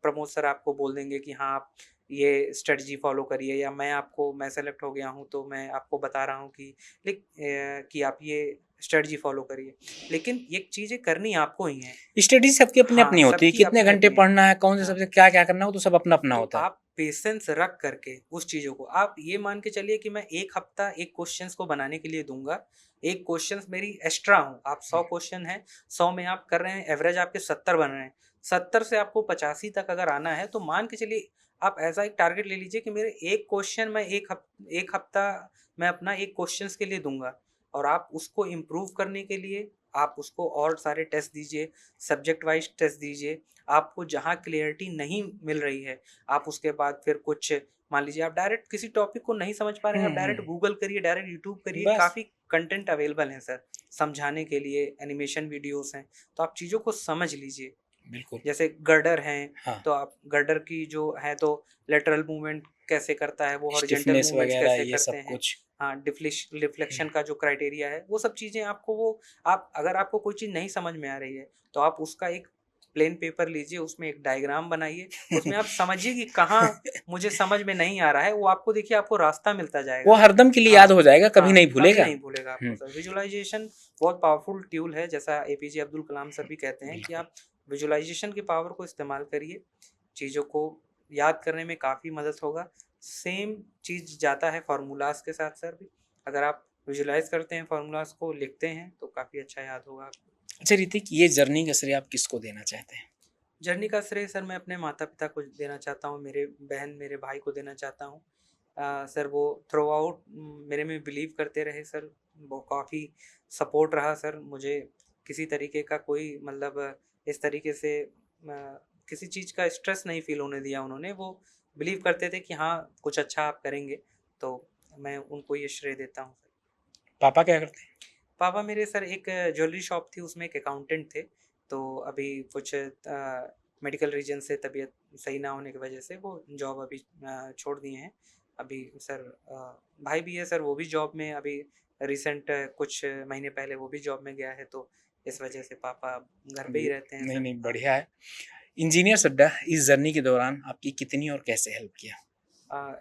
A: प्रमोद सर आपको बोल देंगे कि हाँ, आप ये स्ट्रेटजी फ़ॉलो करिए, या मैं सेलेक्ट हो गया हूँ, तो मैं आपको बता रहा हूँ कि आप ये स्ट्रेटजी फ़ॉलो करिए। लेकिन ये चीज़ें करनी आपको ही हैं।
B: स्टडी सबकी
A: हाँ,
B: अपनी-अपनी होती है,
A: सबकी
B: कितने घंटे
A: अपनी-अपनी है।
B: पढ़ना है, कौन से
A: हाँ।
B: सब्जेक्ट क्या-क्या करना है, वो तो सब अपना-अपना
A: तो
B: होता है।
A: आप पेशेंस रख करके उस चीज़ों को, आप ये मान के चलिए कि मैं 1 हफ्ता एक क्वेश्चंस को बनाने के लिए दूँगा। एक क्वेश्चंस मेरी एक्स्ट्रा हो, आप 100 क्वेश्चन हैं, 100 में आप कर रहे हैं, एवरेज आपके 70 बन रहे हैं। 70 से आपको 85 तक अगर आना है, तो मान के चलिए आप ऐसा एक टारगेट ले लीजिए कि मेरे एक क्वेश्चन मैं 1 हफ्ता मैं अपना एक क्वेश्चंस के लिए दूँगा, और आप उसको इम्प्रूव करने के लिए आप उसको और सारे टेस्ट दीजिए, सब्जेक्ट वाइज़ टेस्ट दीजिए। आपको जहाँ क्लैरिटी नहीं मिल रही है, आप उसके बाद फिर कुछ, मान लीजिए आप डायरेक्ट किसी टॉपिक को नहीं समझ पा रहे
B: हुँ,
A: हैं, आप डायरेक्ट
B: हुँ।
A: गूगल करिए, डायरेक्ट यूट्यूब करिए,
B: बस,
A: काफ़ी कंटेंट अवेलेबल हैं सर, समझाने के लिए एनिमेशन वीडियोज़ हैं, तो आप चीज़ों को समझ लीजिए।
B: बिल्कुल।
A: जैसे गर्डर हैं,
B: हाँ,
A: तो आप गर्डर की जो है तो लेटरल मूवमेंट कैसे करता है, वो हॉरिजॉन्टल
B: स्टिफनेस
A: मूवमेंट्स
B: वगैरह
A: कैसे
B: ये
A: करते
B: सब
A: हैं।
B: कुछ।
A: हाँ,
B: हुँ,
A: डिफ्लेक्शन का जो क्राइटेरिया है, वो सब चीज़ें आपको वो आप अगर आपको कोई चीज़ नहीं समझ में आ रही है, तो आप उसका एक प्लेन पेपर लीजिए, उसमें एक डायग्राम बनाइए, उसमें आप समझिए कि कहाँ मुझे समझ में नहीं आ रहा है, वो आपको देखिए आपको रास्ता मिलता
B: वो
A: जाएगा।
B: हरदम के लिए
A: हाँ,
B: याद हो जाएगा, कभी
A: हाँ,
B: नहीं
A: कभी
B: भूलेगा।
A: नहीं भूलेगा आपको
B: हुँ,
A: सर। विजुअलाइज़ेशन बहुत पावरफुल टूल है, जैसा एपीजे अब्दुल कलाम सर भी कहते हैं कि
B: बिल्कुल।
A: आप विजुअलाइज़ेशन की पावर को इस्तेमाल करिए, चीज़ों को याद करने में काफ़ी मदद होगा। सेम चीज़ जाता है फ़ॉर्मूलाज़ के साथ सर भी। अगर आप विजुअलाइज़ करते हैं, फ़ॉर्मूलाज़ को लिखते हैं, तो काफ़ी अच्छा याद होगा आपको।
B: अच्छा ऋतिक, ये जर्नी का श्रेय आप किसको देना चाहते हैं?
A: जर्नी का श्रेय सर मैं अपने माता-पिता को देना चाहता हूँ, मेरे बहन, मेरे भाई को देना चाहता हूँ। सर वो थ्रूआउट मेरे में बिलीव करते रहे सर, वो काफ़ी सपोर्ट रहा सर मुझे किसी तरीके का कोई मतलब इस तरीके से किसी चीज़ का स्ट्रेस नहीं फ़ील होने दिया उन्होंने, वो बिलीव करते थे कि हाँ, कुछ अच्छा आप करेंगे, तो मैं उनको ये श्रेय देता हूँ सर।
B: पापा क्या करते हैं?
A: पापा मेरे सर एक ज्वेलरी शॉप थी, उसमें एक अकाउंटेंट थे, तो अभी कुछ मेडिकल रीज़न से तबीयत सही ना होने की वजह से वो जॉब अभी छोड़ दिए हैं। अभी सर भाई भी है सर, वो भी जॉब में अभी रिसेंट कुछ महीने पहले वो भी जॉब में गया है, तो इस वजह से पापा अब घर पे ही
B: ये
A: रहते हैं
B: नहीं,
A: सर।
B: नहीं
A: हाँ।
B: बढ़िया है। इंजीनियर्स अड्डा इस जर्नी के दौरान आपकी कितनी और कैसे हेल्प किया?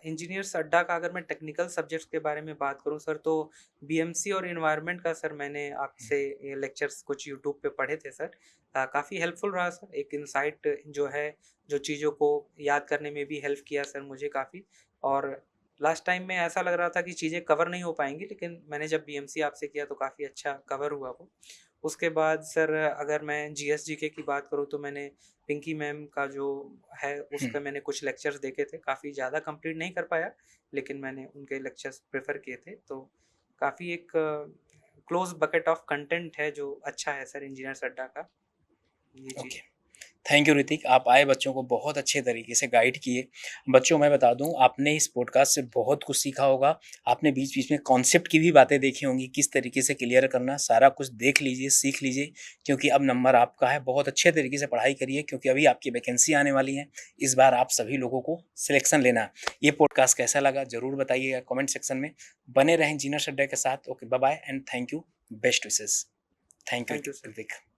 A: इंजीनियर्स अड्डा का अगर मैं टेक्निकल सब्जेक्ट्स के बारे में बात करूँ सर, तो बीएमसी और एनवायरनमेंट का सर मैंने
B: हुँ,
A: आपसे ये लेक्चर्स कुछ यूट्यूब पे पढ़े थे सर। काफ़ी हेल्पफुल रहा सर, एक इनसाइट जो है, जो चीज़ों को याद करने में भी हेल्प किया सर मुझे काफ़ी। और लास्ट टाइम में ऐसा लग रहा था कि चीज़ें कवर नहीं हो पाएँगी, लेकिन मैंने जब बीएमसी आपसे किया तो काफ़ी अच्छा कवर हुआ वो। उसके बाद सर अगर मैं जीएस जीके की बात करूँ, तो मैंने पिंकी मैम का जो है
B: हुँ।
A: उसका मैंने कुछ लेक्चर्स देखे थे, काफ़ी ज़्यादा कंप्लीट नहीं कर पाया, लेकिन मैंने उनके लेक्चर्स प्रेफ़र किए थे, तो काफ़ी एक क्लोज़ बकेट ऑफ कंटेंट है जो अच्छा है सर इंजीनियर्स अड्डा का, ये चीज़
B: ओके।
A: है।
B: थैंक यू ऋतिक, आप आए बच्चों को बहुत अच्छे तरीके से गाइड किए। बच्चों मैं बता दूँ आपने इस पॉडकास्ट से बहुत कुछ सीखा होगा। आपने बीच-बीच में कॉन्सेप्ट की भी बातें देखी होंगी, किस तरीके से क्लियर करना, सारा कुछ देख लीजिए, सीख लीजिए क्योंकि अब नंबर आपका है। बहुत अच्छे तरीके से पढ़ाई करिए क्योंकि अभी आपकी वैकेंसी आने वाली है। इस बार आप सभी लोगों को सिलेक्शन लेना है। ये पॉडकास्ट कैसा लगा ज़रूर बताइएगा कमेंट सेक्शन में। बने रहें इंजीनियर्स अड्डा के साथ। Okay, bye bye and thank you. Best wishes. Thank you
A: thank you sir.
B: Hrithik.